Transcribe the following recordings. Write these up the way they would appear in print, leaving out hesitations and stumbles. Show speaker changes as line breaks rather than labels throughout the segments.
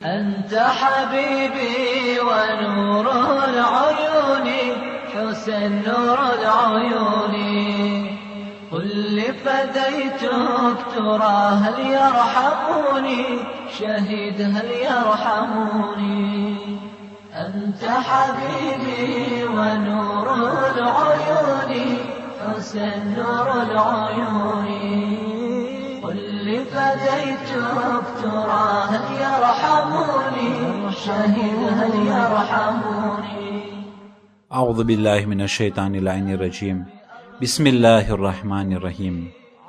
أنت حبيبي ونور العيون حسن نور العيون قل لفديتك ترى هل يرحموني شهيد هل يرحموني أنت حبيبي ونور العيون حسن نور العيون قل لفديتك ترى هل يرحموني شهيد هل يرحموني
أعوذ بالله من الشيطان اللعين الرجيم بسم الله الرحمن الرحيم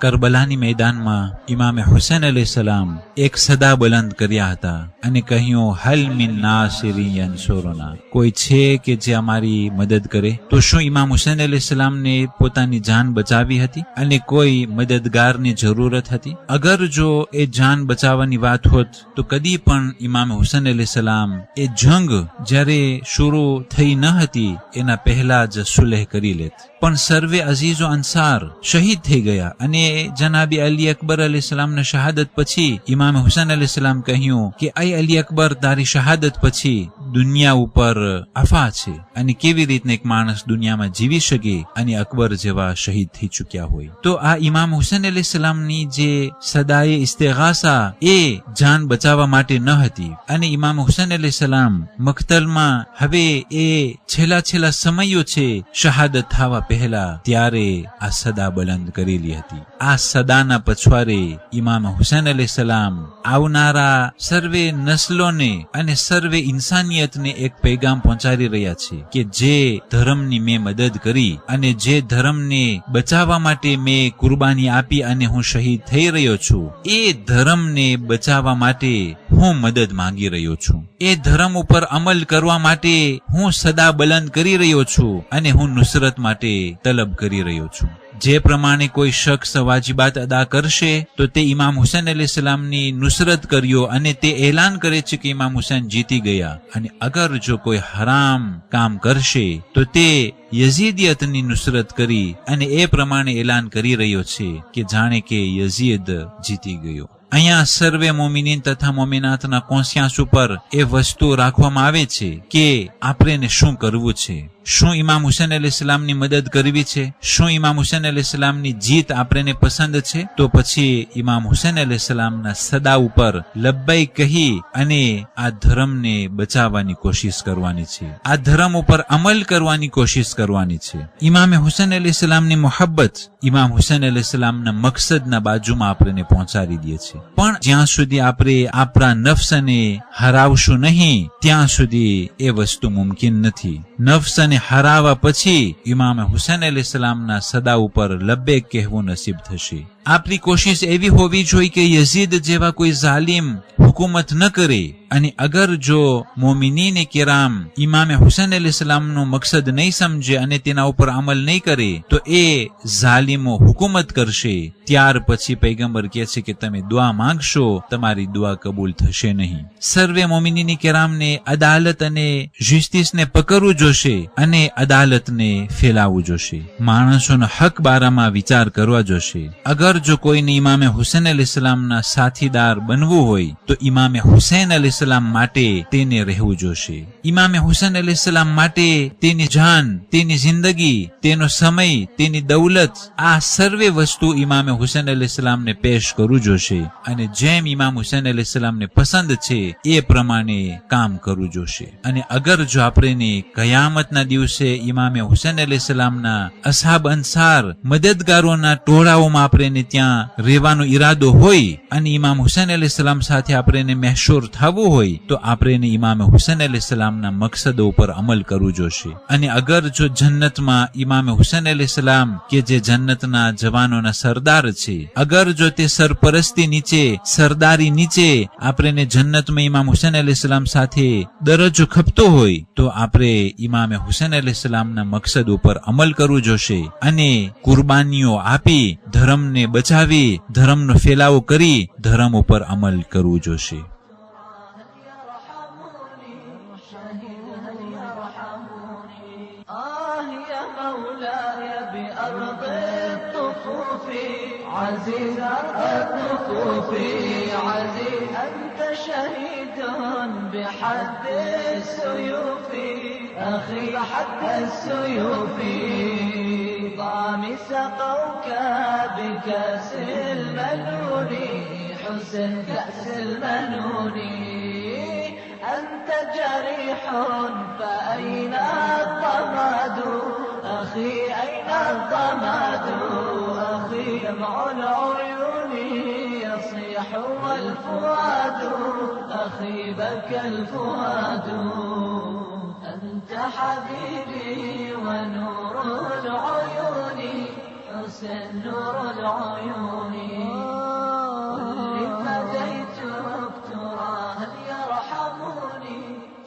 કરબલાની મેદાનમાં ઇમામે હુસૈન અલૈહિસ્સલામ એક સદા બુલંદ કર્યા હતા અને કહ્યું હલ મિન નાસિરી યન્સુરુના, કોઈ છે કે જે અમારી મદદ કરે? તો શું ઇમામ હુસૈન અલૈહિસ્સલામને પોતાની જાન બચાવી હતી અને કોઈ મદદગારની જરૂરત હતી? અગર જો એ જાન બચાવવાની વાત હોત તો કદી પણ ઇમામ હુસૈન અલૈહિસ્સલામ એ જંગ જ્યારે શરૂ થઈ ન હતી એના પહેલા જ સુલેહ કરી લેત. પણ સર્વે અઝીઝો અંસાર શહીદ થઈ ગયા અને જનાબી અલી અકબર અલૈહિસ્સલામના શહાદત પછી ઇમામ હુસૈન અલૈહિસ્સલામ કહ્યું કે અય અલી અકબર, તારી શહાદત પછી દુનિયા ઉપર આફા છે અને કેવી રીતને એક માણસ દુનિયામાં જીવી શકે અને અકબર જેવા શહીદ થઈ ચુક્યા હોય. તો આ ઇમામ હુસૈન અલૈહિસ્સલામની જે સદાએ ઇસ્તિગાસા એ જાન બચાવવા માટે ન હતી અને ઇમામ હુસૈન અલૈહિસ્સલામ મક્તલમાં હવે એ છેલ્લા સમયો છે શહાદત થવા પહેલા, ત્યારે આ સદા બુલંદ કરેલી હતી. આ સદાના પછવારે ઇમામ હુસૈન અલૈહિસ્સલામ આવનારા સર્વે નસ્લોને અને સર્વે ઇન્સાનિયતને એક પૈગામ પહોંચાડી રહ્યા છે કે જે ધર્મની મેં મદદ કરી અને જે ધર્મને બચાવવા માટે મેં કુરબાની આપી અને હું શહીદ થઈ રહ્યો છું, એ ધર્મને બચાવવા માટે હું મદદ માંગી રહ્યો છું. એ ધર્મ ઉપર અમલ કરવા માટે હું સદા બુલંદ કરી રહ્યો છું અને હું નુસરત માટે તલબ કરી રહ્યો છું. જે પ્રમાણે કોઈ શખ્સ વાજિબાત અદા કરશે તો તે ઇમામ હુસૈન અલૈહિસ્સલામની નુસરત કર્યો અને તે એલાન કરે છે કે ઇમામ હુસૈન જીતી ગયા. અને અગર જો કોઈ હરામ કામ કરશે તો તે યઝીદિયતની નુસરત કરી અને એ પ્રમાણે એલાન કરી રહ્યો છે કે જાણે કે યઝીદ જીતી ગયો. અહીંયા સર્વે મોમિનીન તથા મોમિનાતના કોન્શિયન્સ ઉપર એ વસ્તુ રાખવામાં આવે છે કે આપણે શું કરવું છે. શું ઇમામ હુસૈન અલૈહિસ્સલામની મદદ કરવી છે? શું ઇમામ હુસૈન અલૈહિસ્સલામની જીત આપણને પસંદ છે? તો પછી ઇમામ હુસૈન અલૈહિસ્સલામના સદા ઉપર લબ્બૈક કહી અને આ ધર્મને બચાવવાની કોશિશ કરવાની છે, આ ધર્મ ઉપર અમલ કરવાની કોશિશ કરવાની છે. ઇમામ હુસૈન અલૈહિસ્સલામની મોહબ્બત ઇમામ હુસૈન અલૈહિસ્સલામના મકસદના બાજુમાં આપણને પહોંચાડી દે છે. પણ જ્યાં સુધી આપણે આપણા નફ્સને હરાવશું નહીં ત્યાં સુધી એ વસ્તુ મુમકિન નથી. નફ્સને હરાવા પછી ઇમામ હુસૈન અલૈહિસ્સલામના સદા ઉપર લબ્બેક કહેવું નસીબ થશે. આપણી કોશિશ એવી હોવી જોઈએ કે યઝીદ જેવા કોઈ ઝાલિમ હુકુમત ન કરે. અને અગર જો મોમિનીન કિરામ ઇમામ હુસૈન અલૈહિસ્સલામનું મકસદ નહીં સમજે અને તેના ઉપર અમલ નહીં કરે તો એ ઝાલિમો હુકુમત કરશે. ત્યાર પછી પૈગંબર કહે છે કે તમે દુઆ માંગશો, તમારી દુઆ કબૂલ થશે નહીં. સર્વે મોમિનીન કિરામને અદાલત અને જસ્ટિસને પકડવું જોશે અને અદાલતને ફેલાવવું જોશે. માણસોના હક બારામાં વિચાર કરવા જોશે. અગર જો કોઈને ઇમામ હુસૈન અલૈહિસ્સલામના સાથીદાર બનવું હોય તો ઇમામ હુસૈન અલૈહિસ્સલામ માટે તેને રહેવું જોશે. ઇમામ હુસૈન અલૈહિસ્સલામ માટે તેની જાન, તેની જિંદગી, તેનો સમય, તેની દૌલત, આ સર્વે વસ્તુ ઇમામ હુસૈન અલૈહિસ્સલામને પેશ કરવું જોશે અને જેમ ઇમામ હુસૈન અલૈહિસ્સલામને પસંદ છે એ પ્રમાણે કામ કરવું જોશે. અને અગર જો આપણે કયામતના દિવસે ઇમામ હુસૈન અલૈહિસ્સલામના અસહાબ અંસાર મદદગારોના ટોળાઓમાં આપણે ત્યાં રહેવાનો ઈરાદો હોય અને ઇમામ હુસૈન અલૈહિસ્સલામ સાથે આપણે મહેશૂર થવું હોય તો આપણે ઇમામ હુસૈન અલૈહિસ્સલામના મકસદો ઉપર અમલ કરવું જોશે. અને અગર જો જન્નતમાં ઇમામ હુસૈન અલૈહિસ્સલામ કે જે જન્નતના જવાનોના સરદાર છે, અગર જો તે સરપરસ્તી નીચે, સરદારી નીચે આપણે જન્નતમાં ઇમામ હુસૈન અલૈહિસ્સલામ સાથે દરજ્જો ખપતો હોય તો આપણે ઇમામ હુસૈન અલૈહિસ્સલામના મકસદ ઉપર અમલ કરવું જોશે અને કુરબાનીઓ આપી ધર્મને બચાવી, ધર્મનો ફેલાવો કરી ધર્મ ઉપર અમલ કરવું જોશે.
عزيز الطفوف عزيز أنت شهيد بحد السيوف أخي حد السيوف ضام سقوك بكأس المنون حسن كأس المنون أنت جريح فأين الضماد أخي أين الضماد أخي دمع العيون يصيح والفؤاد أخي بكى الفؤاد أنت حبيبي ونور العيون حسن نور العيون واللي فديتك ترى هل يرحموني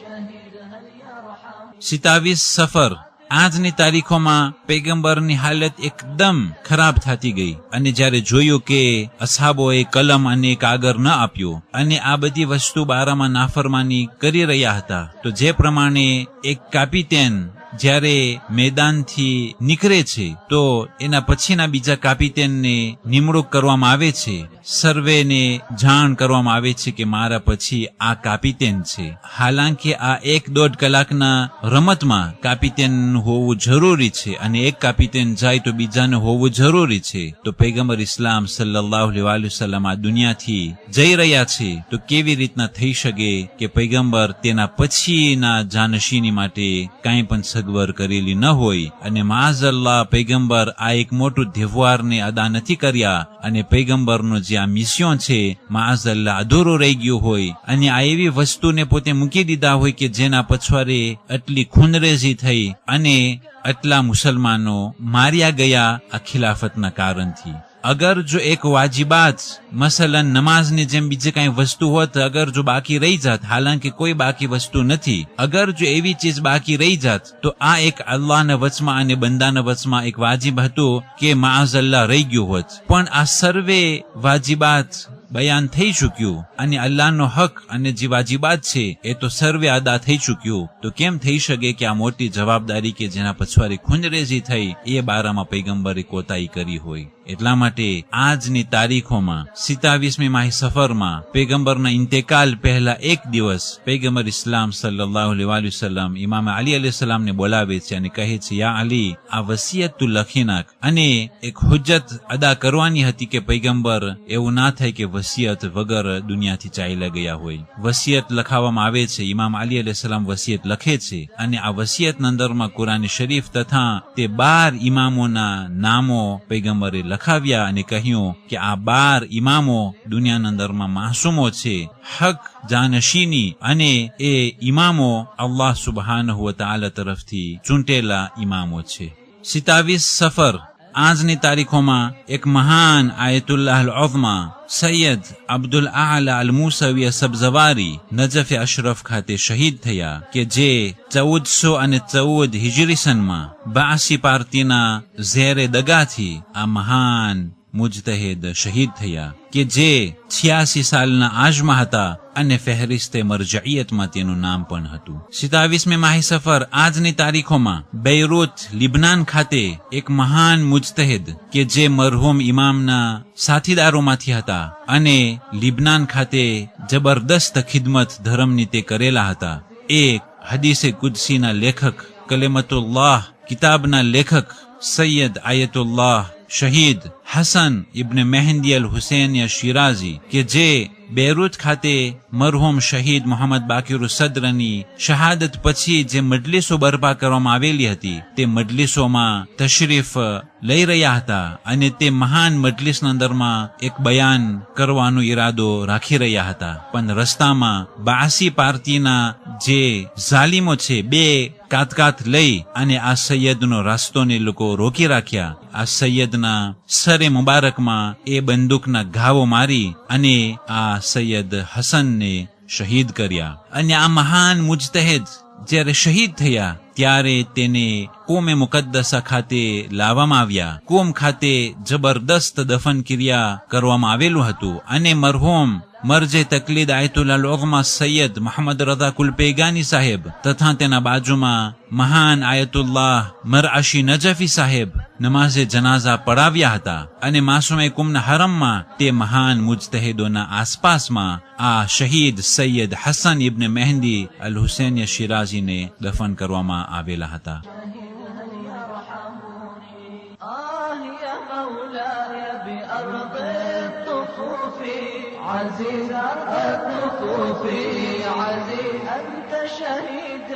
شهيد هل يرحموني
27 સફર આજની તારીખોમાં પૈગંબરની હાલત એકદમ ખરાબ થતી ગઈ અને જ્યારે જોયું કે અસહાબોએ કલમ અને કાગળ ન આપ્યો અને આ બધી વસ્તુ બારામાં નાફરમાની કરી રહ્યા હતા, તો જે પ્રમાણે એક કાપિટેન જ્યારે મેદાનથી નીકળે છે તો એના પછીના બીજા કાપિટેનને નિમણૂક કરવામાં આવે છે. સર્વેને જાણ કરવામાં આવે છે કે મારા પછી આ કાપિટેન છે. હાલાંકિ આ 1-1.5 કલાકના રમતમાં કાપિટેન હોવું જરૂરી છે અને એક કાપિટેન જાય તો બીજાને હોવું જરૂરી છે. તો પૈગંબર ઇસ્લામ સલ્લલ્લાહુ અલૈહિ વસલ્લમ આ દુનિયાથી જઈ રહ્યા છે, તો કેવી રીતના થઈ શકે કે પૈગંબર તેના પછીના જાનશીની માટે કાંઈ પણ સગવડ કરેલી ન હોય અને માઝઅલ્લાહ પૈગંબર આ એક મોટું તહેવારને અદા નથી કર્યા અને પૈગંબરનો જે આ મિશન છે માઝઅલ્લાહ અધૂરો રહી ગયો હોય અને આ એવી વસ્તુને પોતે મૂકી દીધા હોય કે જેના પછવાડે આટલી ખૂનરેજી થઈ અને આટલા મુસલમાનો માર્યા ગયા આ ખિલાફતના કારણથી. અગર જો એક વાજિબાત મસલન નમાઝની જેમ બીજી કઈ વસ્તુ હોત, અગર જો બાકી રહી જાત, હાલાંકિ કોઈ બાકી વસ્તુ નથી, અગર જો એવી ચીજ બાકી રહી જાત તો આ એક અલ્લાહના વચમાં અને બંદાના વચમાં એક વાજિબ હતું કે માઅઝલ્લાહ રહી ગયું હોત. પણ આ સર્વે વાજિબાત બયાન થઈ ચૂક્યું અને અલ્લાહનો હક અને જે વાજિબાત છે એ તો સર્વે અદા થઈ ચૂક્યું, તો કેમ થઈ શકે કે આ મોટી જવાબદારી કે જેના પછવાડે ખૂનરેજી થઈ એ બારામાં પૈગંબરે કોતાહી કરી હોય. એટલા માટે આજની તારીખોમાં 27મી માહ સફરમાં પૈગંબરના ઇન્તેકાલ પહેલા એક દિવસ પૈગંબર ઇસ્લામ સલ્લલ્લાહુ અલૈહિ વસલ્લમ ઇમામ અલી અલૈહિ સલામને બોલાવે છે અને કહે છે, યા અલી, આ વસિયત તું લખી નાખ. અને એક હુજ્જત અદા કરવાની હતી કે પૈગંબર એવું ના થાય કે વસિયત વગર દુનિયાથી ચાલ્યા ગયા હોય. વસિયત લખાવવામાં આવે છે, ઇમામ અલી અલૈહિ સલામ વસિયત લખે છે અને આ વસિયતના અંદરમાં કુરાન શરીફ તથા તે 12 ઇમામોના નામો પૈગંબરે લખાવ્યા અને કહ્યું કે આ 12 ઇમામો દુનિયાના અંદરમાં માસૂમો છે, હક જાનશીની, અને એ ઇમામો અલ્લાહ સુબહાનહુ વ તઆલા તરફથી ચૂંટેલા ઇમામો છે. 27 સફર આજની તારીખોમાં એક મહાન આયતુલ્લાહ અલ-ઉઝમા સૈયદ અબ્દુલ આલા અલ મૂસવી સબઝવારી નજફ અશરફ ખાતે શહીદ થયા કે જે 1414 હિજરી સનમાં બાસી પાર્ટીના ઝેરે દગાથી આ મહાન મુજતહિદ શહીદ થયા કે જે 86 સાલના આજમાં હતા અને ફહેરિસ્તે મરજઇયતમાં તેનું નામ પણ હતું. 27મી માહ સફર આજની તારીખોમાં બેરૂત લિબનાન ખાતે એક મહાન મુજતહિદ કે જે મરહૂમ ઇમામના સાથીદારોમાંથી હતા અને લિબનાન ખાતે જબરદસ્ત ખિદમત ધર્મની તે કરેલા હતા. એક હદીસે કુદસીના લેખક, કલેમતુલ્લાહ કિતાબના લેખક સૈયદ આયતુલ્લાહ શહીદ હસન ઇબ્ન મહેંદી અલ હુસૈન શિરાઝી કે જે બેરૂત ખાતે મરહૂમ શહીદ મોહમ્મદ બાકિર સદરની શહાદત પછી જે મજલિસો બરપા કરવામાં આવેલી હતી તે મજલિસોમાં તશરીફ લઈ રહ્યા હતા અને તે મહાન મજલિસના અંદરમાં એક બયાન કરવાનો ઈરાદો રાખી રહ્યા હતા. પણ રસ્તામાં બાસી પાર્ટીના જે ઝાલિમો છે બે કાતકાત લઈ અને આ સૈયદનો રસ્તોને લોકો રોકી રાખ્યા. આ સૈયદના સરે મુબારકમાં એ બંદૂકના ઘાવો મારી અને આ સૈયદ હસનને શહીદ કર્યા. અને આ મહાન મુજતહિદ જ્યારે શહીદ થયા ત્યારે તેને કોમે મુકદ્દસા ખાતે લાવવામાં આવ્યા. કોમ ખાતે જબરદસ્ત દફન ક્રિયા કરવામાં આવેલું હતું અને મરહૂમ मर्जे तकलीद आयतुल्ला उज़्मा सैयद मोहम्मद रज़ा कुलपेगानी साहेब तथा तेना बाजुमा महान आयतुल्लाह मरअशी नजफी साहेब नमाज़े जनाजा पढ़ाव्या हता अने मासूमे कुमना हरममां ते महान मुज्तहिदोना आसपासमां आ शहीद सैयद हसन इब्न मेहंदी अल हुसैन शिराजी ने दफन करवामां आवेला हता।
عزيز الطفوف عزيز أنت شهيد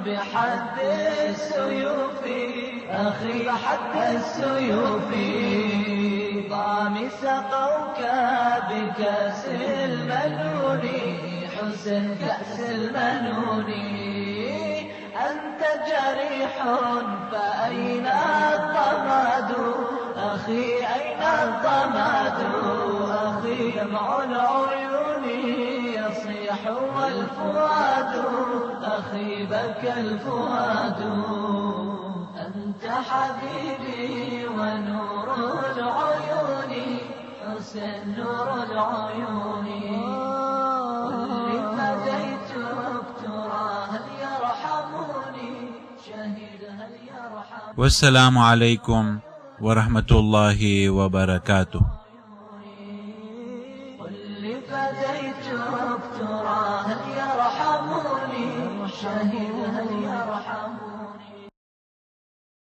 بحد السيوف أخي حد السيوف ضام سقوك بكأس المنون حسن كأس المنون أنت جريح فأين الضماد أخي أين الضماد أخي دمع العيون يصيح والفؤاد أخي بكى الفؤاد أنت حبيبي ونور العيون حسن نور العيون واللي فديتك ترى هل يرحموني شهيد هل يرحموني.
والسلام عليكم ورحمة الله وبركاته.
واللي فديتك ترى هل يرحموني شهيد هل يرحموني.